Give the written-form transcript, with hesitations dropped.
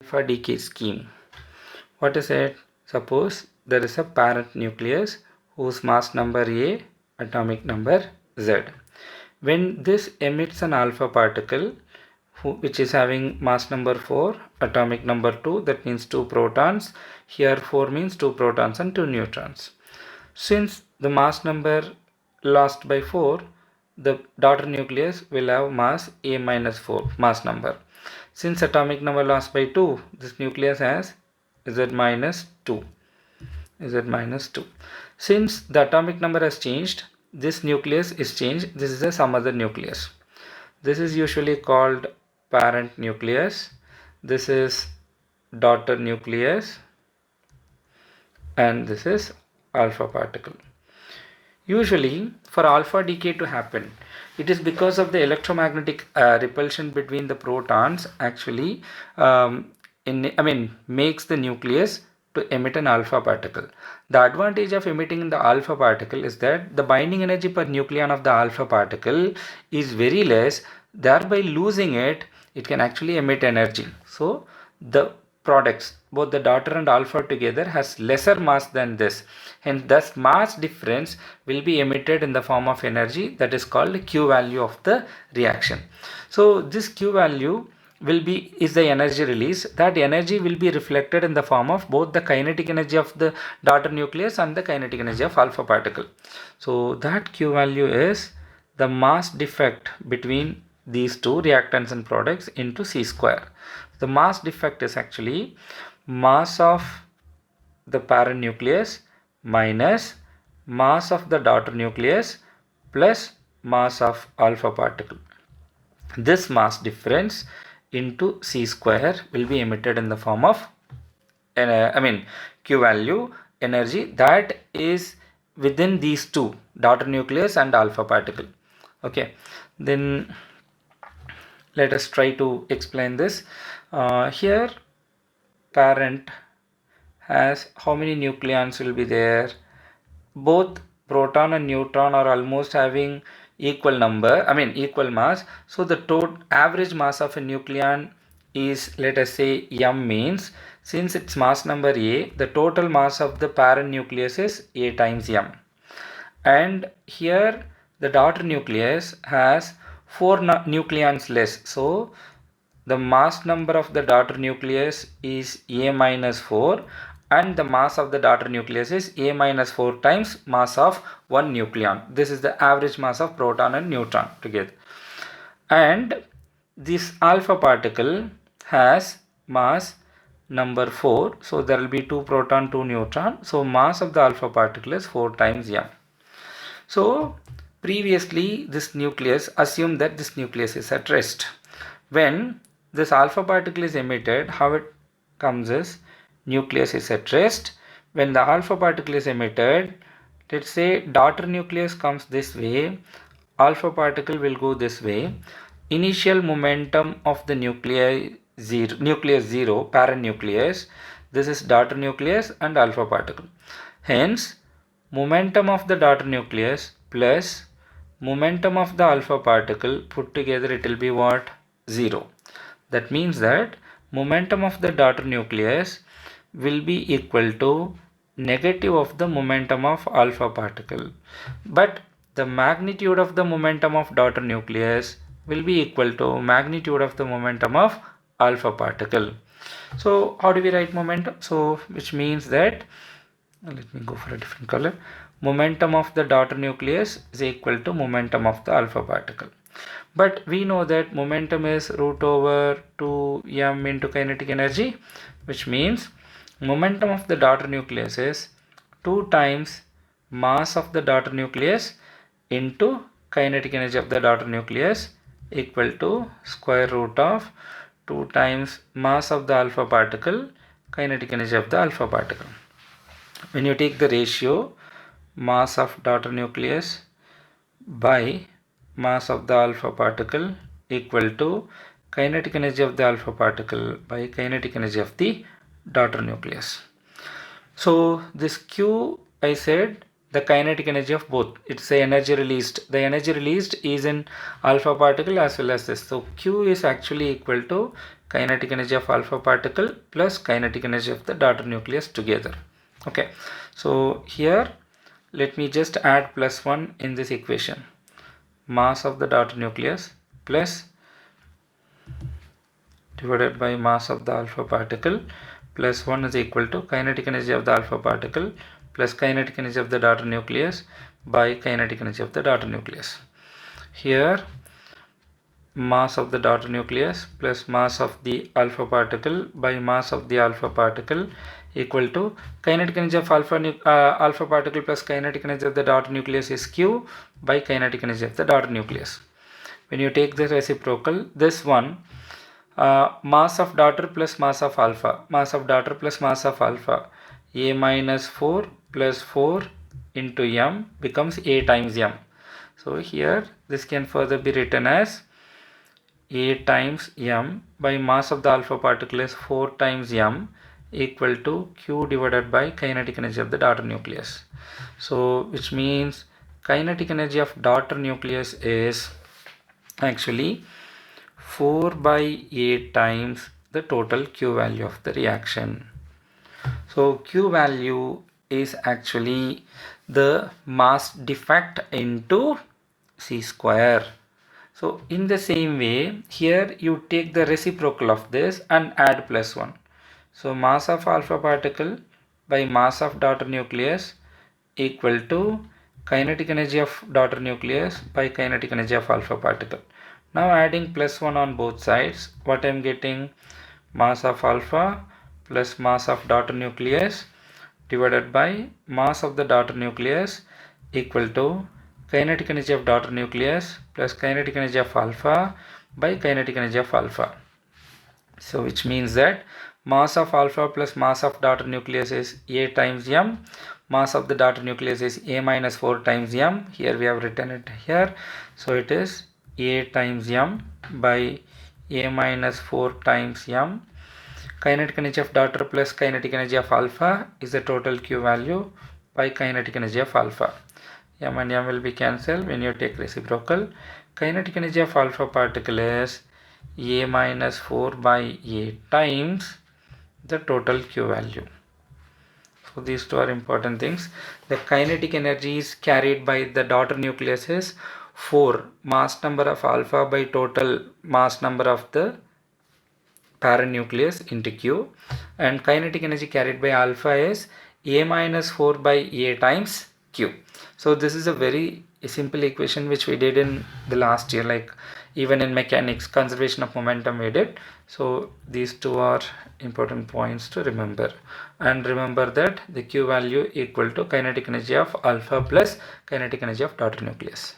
alpha decay scheme. What is it? Suppose there is a parent nucleus whose mass number A, atomic number Z. When this emits an alpha particle which is having mass number 4, atomic number 2, that means 2 protons. Here 4 means 2 protons and 2 neutrons. Since the mass number lost by 4, the daughter nucleus will have mass A minus 4 mass number. Since atomic number lost by 2, this nucleus has Z minus 2. Z minus 2. Since the atomic number has changed, this nucleus is changed. This is some other nucleus. This is usually called parent nucleus. This is daughter nucleus. And this is alpha particle. Usually, for alpha decay to happen, it is because of the electromagnetic repulsion between the protons actually makes the nucleus to emit an alpha particle. The advantage of emitting the alpha particle is that the binding energy per nucleon of the alpha particle is very less. Thereby losing it, it can actually emit energy. So the products, both the daughter and alpha together, has lesser mass than this. Hence, thus mass difference will be emitted in the form of energy, that is called Q value of the reaction. So this Q value is the energy release. That energy will be reflected in the form of both the kinetic energy of the daughter nucleus and the kinetic energy of alpha particle. So that Q value is the mass defect between these two reactants and products into C square. The mass defect is actually mass of the parent nucleus minus mass of the daughter nucleus plus mass of alpha particle. This mass difference into C square will be emitted in the form of Q value energy that is within these two, daughter nucleus and alpha particle. Okay, then let us try to explain this. Here parent has how many nucleons will be there? Both proton and neutron are almost having equal mass. So the total average mass of a nucleon is, let us say, m, means since its mass number A, the total mass of the parent nucleus is A times m. And here the daughter nucleus has 4 nucleons less. So the mass number of the daughter nucleus is A minus 4 and the mass of the daughter nucleus is A minus 4 times mass of one nucleon. This is the average mass of proton and neutron together. And this alpha particle has mass number 4. So there will be 2 proton, 2 neutron. So mass of the alpha particle is 4 times m. So previously this nucleus, assume that this nucleus is at rest. When this alpha particle is emitted, how it comes is nucleus is at rest. When the alpha particle is emitted, let's say daughter nucleus comes this way, alpha particle will go this way. Initial momentum of the nucleus 0, parent nucleus. This is daughter nucleus and alpha particle. Hence, momentum of the daughter nucleus plus momentum of the alpha particle put together, it will be what? 0. That means that momentum of the daughter nucleus will be equal to negative of the momentum of alpha particle. But the magnitude of the momentum of daughter nucleus will be equal to magnitude of the momentum of alpha particle. So how do we write momentum? So which means that, let me go for a different color. Momentum of the daughter nucleus is equal to momentum of the alpha particle. But we know that momentum is root over 2m into kinetic energy, which means momentum of the daughter nucleus is 2 times mass of the daughter nucleus into kinetic energy of the daughter nucleus equal to square root of 2 times mass of the alpha particle, kinetic energy of the alpha particle. When you take the ratio mass of daughter nucleus by mass of the alpha particle equal to kinetic energy of the alpha particle by kinetic energy of the daughter nucleus. So this Q, I said, the kinetic energy of both. It's the energy released. The energy released is in alpha particle as well as this. So Q is actually equal to kinetic energy of alpha particle plus kinetic energy of the daughter nucleus together. Okay, so here let me just add plus 1 in this equation. Mass of the daughter nucleus plus divided by mass of the alpha particle plus 1 is equal to kinetic energy of the alpha particle plus kinetic energy of the daughter nucleus by kinetic energy of the daughter nucleus. Here mass of the daughter nucleus plus mass of the alpha particle by mass of the alpha particle equal to kinetic energy of alpha particle plus kinetic energy of the daughter nucleus is Q by kinetic energy of the daughter nucleus. When you take the reciprocal, this one mass of daughter plus mass of alpha, mass of daughter plus mass of alpha, A minus 4 plus 4 into M becomes A times M. So here this can further be written as A times M by mass of the alpha particle is 4 times M equal to Q divided by kinetic energy of the daughter nucleus. So which means kinetic energy of daughter nucleus is actually 4 by 8 times the total Q value of the reaction. So Q value is actually the mass defect into C square. So in the same way, here you take the reciprocal of this and add plus 1. So mass of alpha particle by mass of daughter nucleus equal to kinetic energy of daughter nucleus by kinetic energy of alpha particle. Now adding plus 1 on both sides, what I am getting? Mass of alpha plus mass of daughter nucleus divided by mass of the daughter nucleus equal to kinetic energy of daughter nucleus plus kinetic energy of alpha by kinetic energy of alpha. So which means that mass of alpha plus mass of daughter nucleus is A times M. Mass of the daughter nucleus is A minus 4 times M. Here we have written it here. So it is A times M by A minus 4 times M. Kinetic energy of daughter plus kinetic energy of alpha is the total Q value by kinetic energy of alpha. M and M will be cancelled when you take reciprocal. Kinetic energy of alpha particle is A minus 4 by A times the total Q value. So these two are important things. The kinetic energy is carried by the daughter nucleus is 4 mass number of alpha by total mass number of the parent nucleus into Q, and kinetic energy carried by alpha is A minus 4 by A times Q. So this is a very simple equation which we did in the last year, like even in mechanics, conservation of momentum we did. So these two are important points to remember, and remember that the Q value equal to kinetic energy of alpha plus kinetic energy of daughter nucleus.